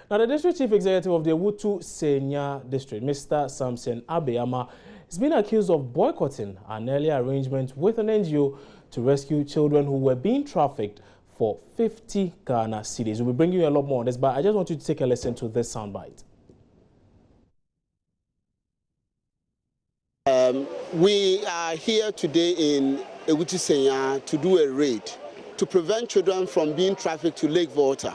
Now, the District Chief Executive of the Wutu Senya District, Mr. Samson Abeyama, has been accused of boycotting an earlier arrangement with an NGO to rescue children who were being trafficked for 50 Ghana cedis. We'll be bringing you a lot more on this, but I just want you to take a listen to this soundbite. We are here today in Wutu Senya to do a raid to prevent children from being trafficked to Lake Volta.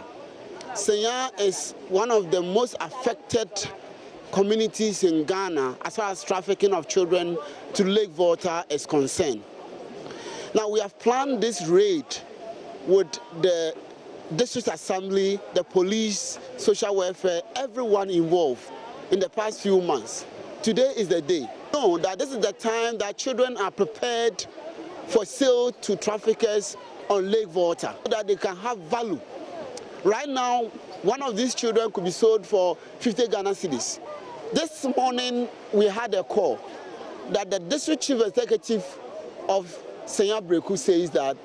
Senya is one of the most affected communities in Ghana as far as trafficking of children to Lake Volta is concerned. Now we have planned this raid with the district assembly, the police, social welfare, everyone involved in the past few months. Today is the day. Know that this is the time that children are prepared for sale to traffickers on Lake Volta so that they can have value. Right now, one of these children could be sold for 50 Ghana cedis. This morning, we had a call that the district chief executive of Senya Breku says that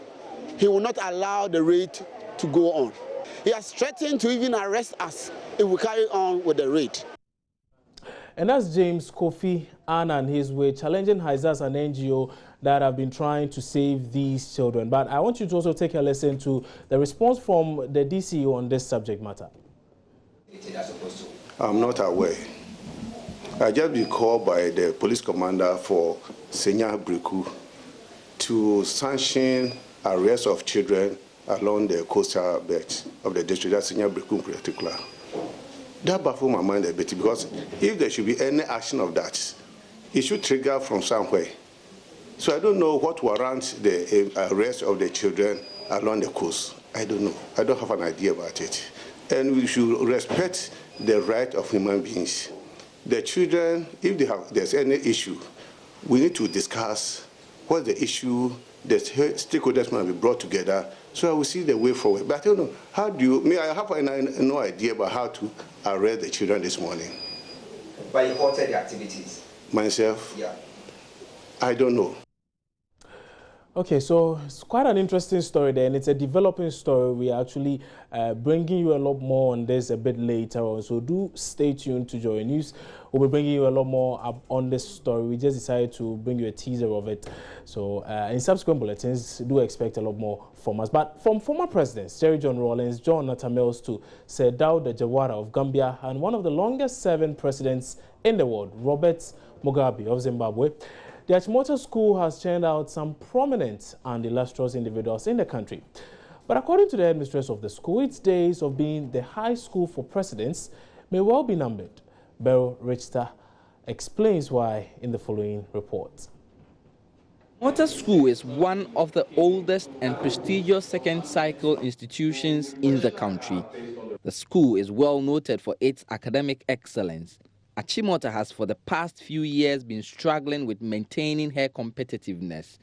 he will not allow the raid to go on. He has threatened to even arrest us if we carry on with the raid. And that's James Kofi Annan his way, challenging Haizas, an NGO that have been trying to save these children. But I want you to also take a listen to the response from the DCO on this subject matter. I'm not aware. I just been called by the police commander for Senya Breku to sanction arrest of children along the coastal belt of the district, that's Senya Breku in particular. That baffles my mind a bit, because if there should be any action of that, it should trigger from somewhere. So I don't know what warrants the arrest of the children along the coast. I don't know. I don't have an idea about it. And we should respect the right of human beings. The children, if there's any issue, we need to discuss what's the issue. The stakeholders must be brought together so I will see the way forward. But I don't know, how do you, I have no idea about how to arrest the children this morning. But you halted the activities? Myself? Yeah. I don't know. Okay, so it's quite an interesting story there, and it's a developing story. We are actually bringing you a lot more on this a bit later on, so do stay tuned to Joy News. We'll be bringing you a lot more up on this story. We just decided to bring you a teaser of it. So in subsequent bulletins, do expect a lot more from us. But from former presidents, Jerry John Rawlings, John Atta Mills to Sir Dawda Jawara of Gambia, and one of the longest serving presidents in the world, Robert Mugabe of Zimbabwe, the Achimota School has churned out some prominent and illustrious individuals in the country. But according to the headmistress of the school, its days of being the high school for presidents may well be numbered. Beryl Richter explains why in the following report. Achimota School is one of the oldest and prestigious second-cycle institutions in the country. The school is well noted for its academic excellence. Achimota has for the past few years been struggling with maintaining her competitiveness.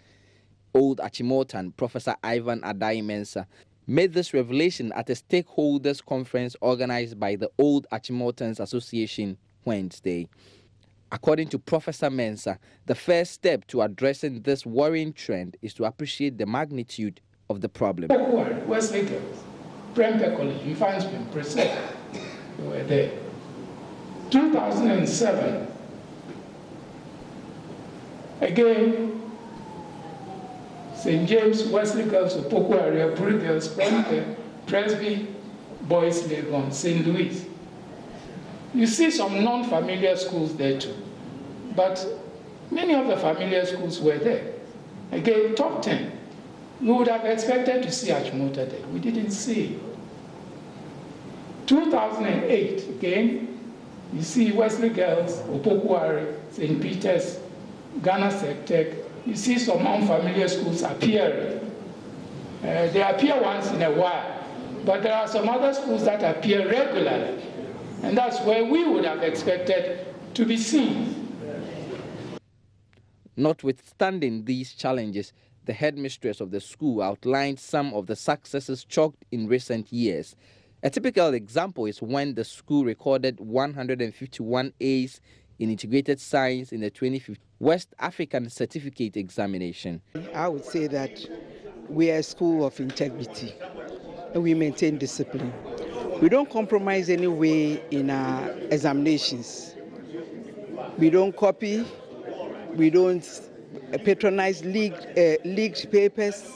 Old Achimotan Professor Ivan Adai-Mensah made this revelation at a stakeholders conference organized by the Old Achimotans Association Wednesday. According to Professor Mensah, the first step to addressing this worrying trend is to appreciate the magnitude of the problem. Wesley Girls, Prempeh College, you find been present. We were there. 2007, again, St. James, Wesley Girls, Opoku area, Puri Girls, Presby, Boys, Legon, St. Louis. You see some non-familiar schools there too, but many of the familiar schools were there. Again, top 10. We would have expected to see Achimota there. We didn't see. 2008, again, you see Wesley Girls, Opoku, St. Peter's, Ghana Sectech. You see some unfamiliar schools appearing. They appear once in a while, but there are some other schools that appear regularly. And that's where we would have expected to be seen. Notwithstanding these challenges, the headmistress of the school outlined some of the successes chalked in recent years. A typical example is when the school recorded 151 A's in integrated science in the 2015 West African Certificate Examination. I would say that we are a school of integrity and we maintain discipline. We don't compromise any way in our examinations. We don't copy. We don't patronize leaked papers.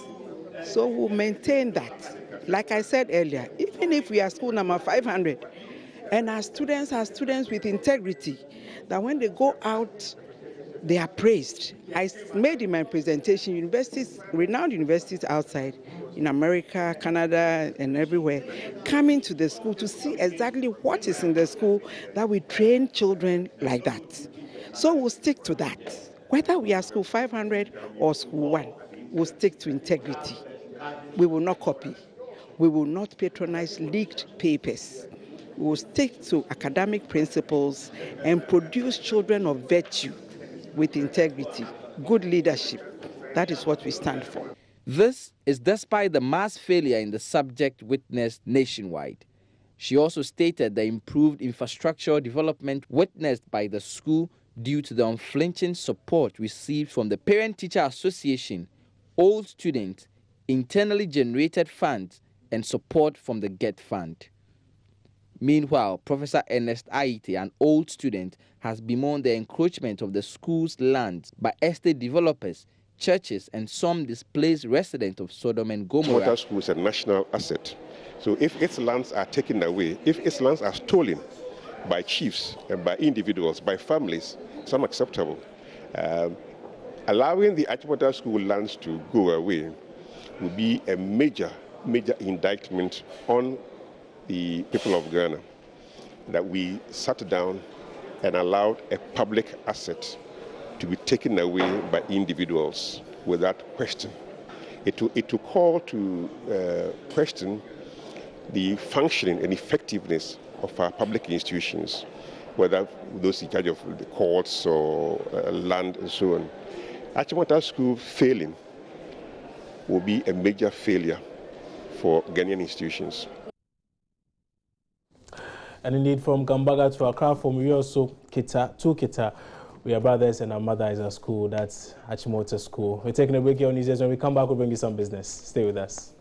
So we'll maintain that. Like I said earlier, even if we are school number 500 and our students are students with integrity, that when they go out, they are praised. I made in my presentation universities, renowned universities outside in America, Canada, and everywhere, coming to the school to see exactly what is in the school, that we train children like that. So we'll stick to that. Whether we are school 500 or school 1, we'll stick to integrity. We will not copy. We will not patronize leaked papers. We will stick to academic principles and produce children of virtue with integrity, good leadership. That is what we stand for. This is despite the mass failure in the subject witnessed nationwide. She also stated the improved infrastructural development witnessed by the school due to the unflinching support received from the Parent-Teacher Association, old students, internally generated funds, and support from the GET Fund. Meanwhile, Professor Ernest Aite, an old student, has bemoaned the encroachment of the school's land by estate developers, churches, and some displaced residents of Sodom and Gomorrah. Achimota School is a national asset. So if its lands are taken away, if its lands are stolen by chiefs and by individuals, by families, it's unacceptable. Allowing the Achimota School lands to go away will be a major indictment on the people of Ghana, that we sat down and allowed a public asset to be taken away by individuals without question. It will call to question the functioning and effectiveness of our public institutions, whether those in charge of the courts or land and so on. Achimota School failing will be a major failure for Ghanaian institutions. And indeed, from Gambaga to Accra, from Rioso to Kita, we are brothers and our mother is at school. That's Achimota School. We're taking a break here on News. When we come back, we'll bring you some business. Stay with us.